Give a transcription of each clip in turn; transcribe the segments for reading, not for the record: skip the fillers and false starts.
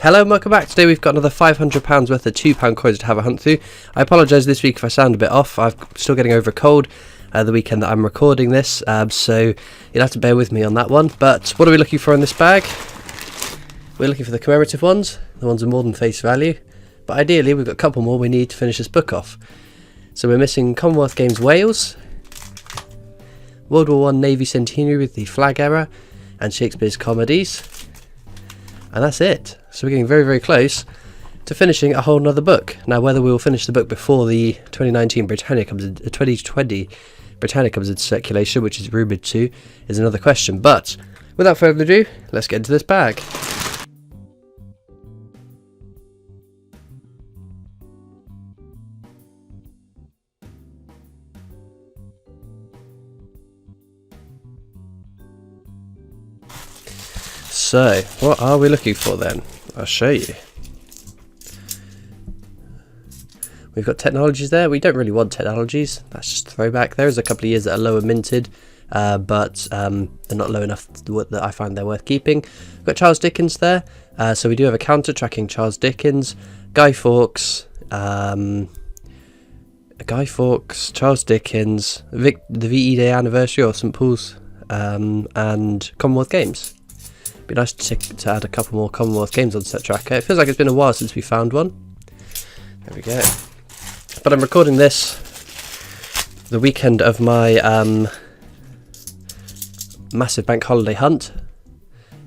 Hello and welcome back. Today we've got another £500 worth of £2 coins to have a hunt through. I apologise this week if I sound a bit off. I'm still getting over a cold the weekend that I'm recording this, so you'll have to bear with me on that one. But what are we looking for in this bag? We're looking for the commemorative ones, the ones with more than face value. But ideally we've got a couple more we need to finish this book off. So we're missing Commonwealth Games Wales, World War I Navy Centenary with the flag error, and Shakespeare's comedies. And that's it. So we're getting very, very close to finishing a whole nother book. Now, whether we will finish the book before the 2020 Britannia comes into circulation, which is rumoured to, is another question. But without further ado, let's get into this bag. So, what are we looking for then? I'll show you. We've got technologies there. We don't really want technologies. That's just a throwback. There is a couple of years that are lower minted, but they're not low enough that I find they're worth keeping. We've got Charles Dickens there. So we do have a counter tracking Charles Dickens, Guy Fawkes, Charles Dickens, the VE Day anniversary or St Paul's, and Commonwealth Games. Be nice to add a couple more Commonwealth Games on set tracker. It feels like it's been a while since we found one. There we go. But I'm recording this the weekend of my massive bank holiday hunt.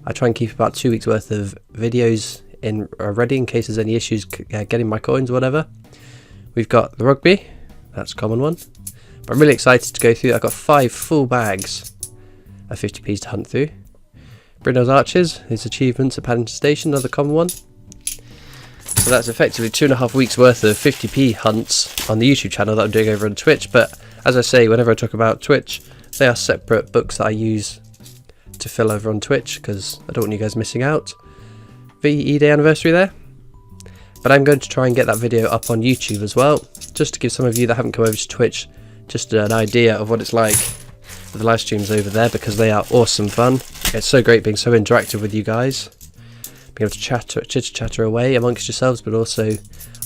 I try and keep about 2 weeks worth of videos in ready in case there's any issues getting my coins or whatever. We've got the rugby, that's a common one. But I'm really excited to go through. I've got 5 full bags of 50p's to hunt through. Brunel's Archers, his achievements at Paddington Station, another common one. So that's effectively 2.5 weeks worth of 50p hunts on the YouTube channel that I'm doing over on Twitch. But as I say, whenever I talk about Twitch, they are separate books that I use to fill over on Twitch because I don't want you guys missing out. VE Day anniversary there. But I'm going to try and get that video up on YouTube as well, just to give some of you that haven't come over to Twitch just an idea of what it's like with the live streams over there, because they are awesome fun. It's so great being so interactive with you guys, being able to chitter away amongst yourselves, but also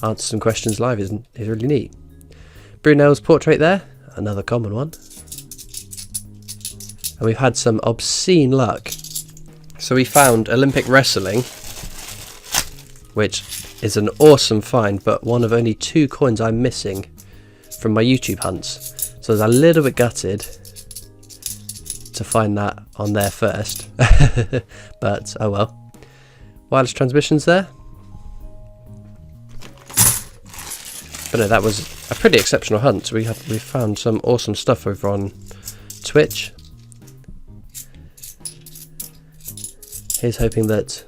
answer some questions live is really neat. Brunel's portrait there, another common one. And we've had some obscene luck. So we found Olympic wrestling, which is an awesome find, but one of only 2 coins I'm missing from my YouTube hunts. So I was a little bit gutted to find that on there first. But oh well. Wireless transmissions there. But no, that was a pretty exceptional hunt. We found some awesome stuff over on Twitch. Here's hoping that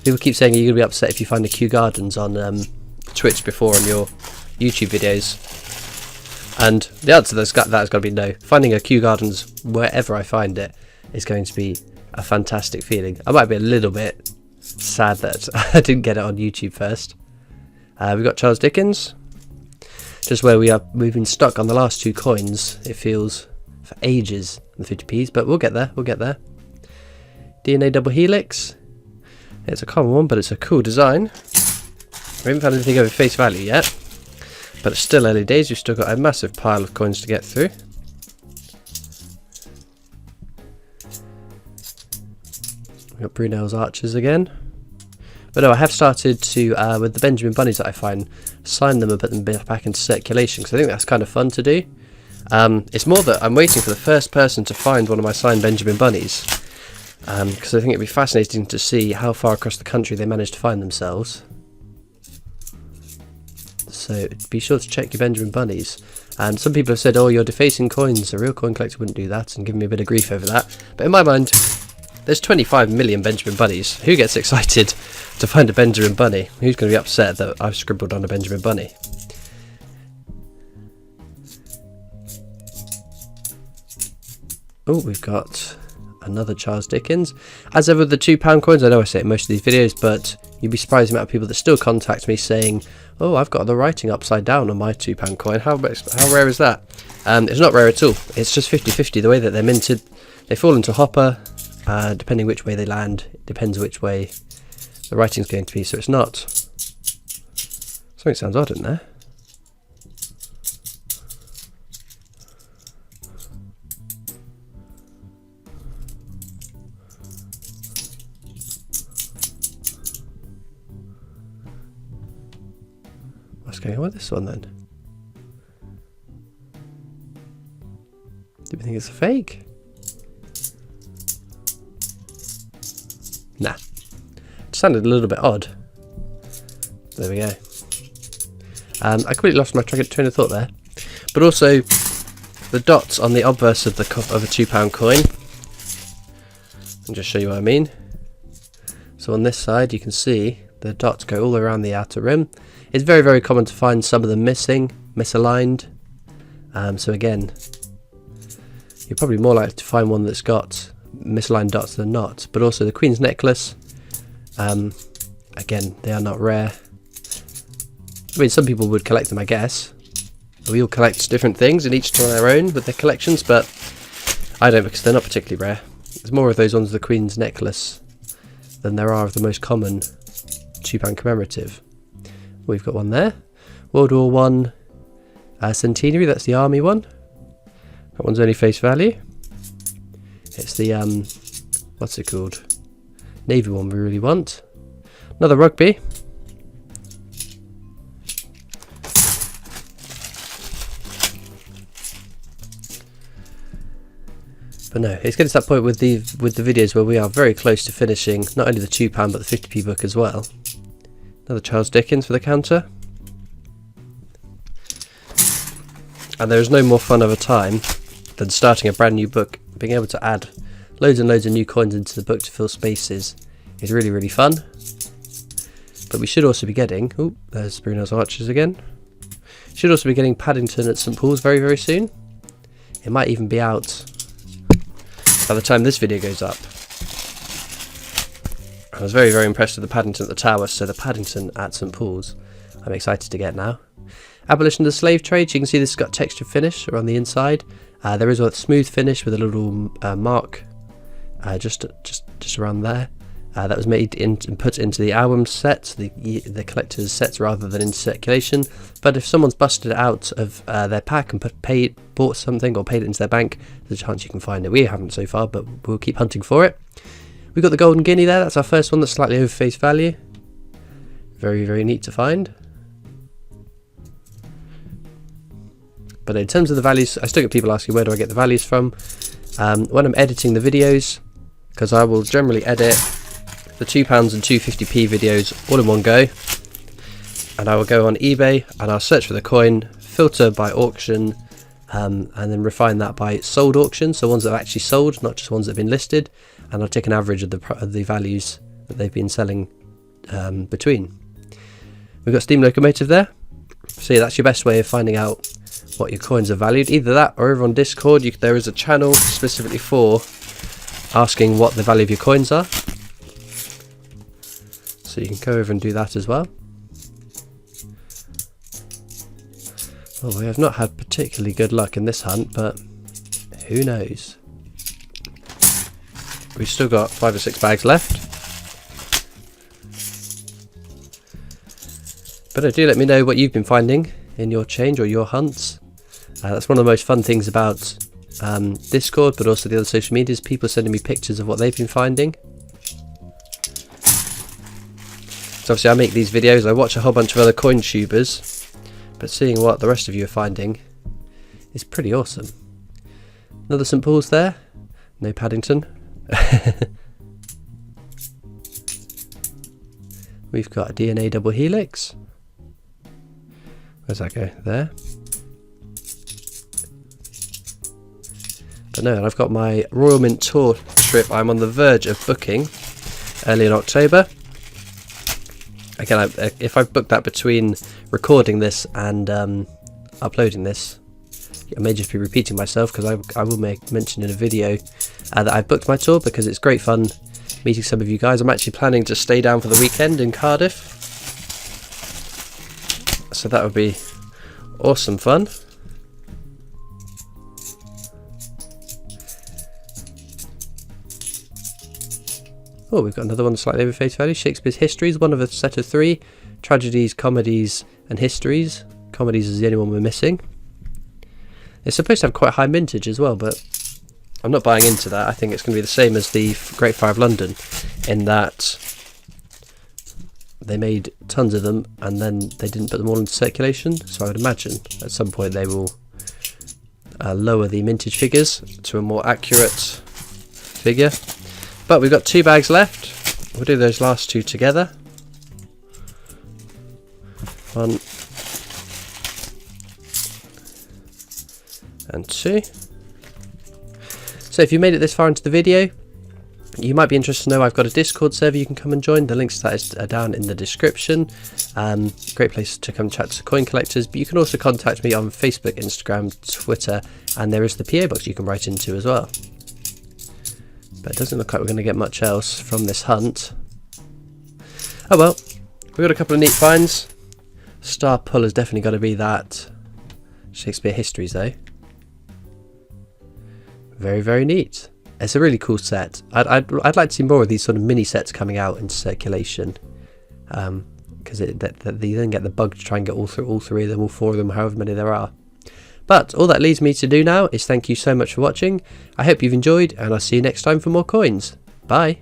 people keep saying you're gonna be upset if you find a Kew Gardens on Twitch before on your YouTube videos. And the answer to that has got to be no. Finding a Kew Gardens wherever I find it is going to be a fantastic feeling. I might be a little bit sad that I didn't get it on YouTube first. We've got Charles Dickens. Just where we've been stuck on the last 2 coins, it feels, for ages, the 50p's, but we'll get there, DNA double helix. It's a common one, but it's a cool design. We haven't found anything over face value yet. But it's still early days, we've still got a massive pile of coins to get through. We've got Brunel's Archers again. But no, I have started to, with the Benjamin Bunnies that I find, sign them and put them back into circulation, because I think that's kind of fun to do. It's more that I'm waiting for the first person to find one of my signed Benjamin Bunnies, because I think it'd be fascinating to see how far across the country they manage to find themselves. So be sure to check your Benjamin Bunnies. And some people have said, oh, you're defacing coins, a real coin collector wouldn't do that, and give me a bit of grief over that. But in my mind, there's 25 million Benjamin Bunnies. Who gets excited to find a Benjamin Bunny? Who's going to be upset that I've scribbled on a Benjamin Bunny? Oh, we've got another Charles Dickens. As ever with the £2 coins, I know I say it in most of these videos, but you'd be surprised the amount of people that still contact me saying, oh, I've got the writing upside down on my £2 coin. How rare is that? It's not rare at all. It's just 50-50. The way that they're minted, they fall into a hopper. Depending which way they land, it depends which way the writing's going to be, so it's not. Something sounds odd in there. What's going on with this one then? Do we think it's a fake? Nah. It sounded a little bit odd. There we go. I completely lost my train of thought there. But also, the dots on the obverse of a £2 coin. I'll just show you what I mean. So on this side, you can see the dots go all around the outer rim. It's very, very common to find some of them missing, misaligned. So again, you're probably more likely to find one that's got misaligned dots than not. But also the Queen's necklace, again, they are not rare. I mean, some people would collect them, I guess. We all collect different things, and each to their own with their collections, but I don't, because they're not particularly rare. There's more of those ones of the Queen's necklace than there are of the most common £2 commemorative. We've got one there. World War One centenary, that's the army one. That one's only face value. It's the, what's it called? Navy one we really want. Another rugby. But no, it's getting to that point with the videos where we are very close to finishing not only the £2 but the 50p book as well. Another Charles Dickens for the counter. And there is no more fun of a time than starting a brand new book. Being able to add loads and loads of new coins into the book to fill spaces is really, really fun. But we should also be getting, oh, there's Bruno's Archers again. Should also be getting Paddington at St Paul's very, very soon. It might even be out by the time this video goes up. I was very, very impressed with the Paddington at the Tower, so the Paddington at St Paul's I'm excited to get now. Abolition of the slave trade, you can see this has got texture finish around the inside. There is a smooth finish with a little mark just around there. That was made and put into the album set, the collector's sets, rather than into circulation. But if someone's busted it out of their pack and bought something or paid it into their bank, there's a chance you can find it. We haven't so far, but we'll keep hunting for it. We've got the Golden Guinea there. That's our first one that's slightly over face value. Very, very neat to find. But in terms of the values, I still get people asking where do I get the values from. When I'm editing the videos, because I will generally edit the £2 and 250p videos all in one go, and I will go on eBay and I'll search for the coin, filter by auction, and then refine that by sold auction, so ones that have actually sold, not just ones that have been listed, and I'll take an average of the values that they've been selling between. We've got steam locomotive there, so yeah, that's your best way of finding out what your coins are valued. Either that or over on Discord there is a channel specifically for asking what the value of your coins are, so you can go over and do that as well. Well, we have not had particularly good luck in this hunt, but who knows. We've still got 5 or 6 bags left. But do let me know what you've been finding in your change or your hunts. That's one of the most fun things about Discord, but also the other social medias, people sending me pictures of what they've been finding. So obviously I make these videos, I watch a whole bunch of other coin tubers, but seeing what the rest of you are finding is pretty awesome. Another St Paul's there, no Paddington. We've got a DNA double helix. Where's that go? There. But no, and I've got my Royal Mint tour trip I'm on the verge of booking early in October. Again, if I've booked that between recording this and uploading this, I may just be repeating myself, because I will make mention in a video that I've booked my tour, because it's great fun meeting some of you guys. I'm actually planning to stay down for the weekend in Cardiff, so that would be awesome fun. Oh, we've got another one slightly over face value. Shakespeare's Histories, one of a set of 3. Tragedies, comedies and histories. Comedies is the only one we're missing. It's supposed to have quite high mintage as well, but I'm not buying into that. I think it's going to be the same as the Great Fire of London, in that they made tons of them and then they didn't put them all into circulation. So I would imagine at some point they will lower the mintage figures to a more accurate figure. But we've got 2 bags left. We'll do those last 2 together. 1 and 2. So if you made it this far into the video, you might be interested to know I've got a Discord server you can come and join. The links to that is down in the description. Great place to come chat to coin collectors, but you can also contact me on Facebook, Instagram, Twitter, and there is the PO box you can write into as well. But it doesn't look like we're going to get much else from this hunt. Oh well, we've got a couple of neat finds. Star pull has definitely got to be that Shakespeare Histories though. Very, very neat. It's a really cool set. I'd like to see more of these sort of mini sets coming out into circulation, because you then get the bug to try and get all 3 of them, all 4 of them, however many there are. But all that leaves me to do now is thank you so much for watching. I hope you've enjoyed, and I'll see you next time for more coins. Bye.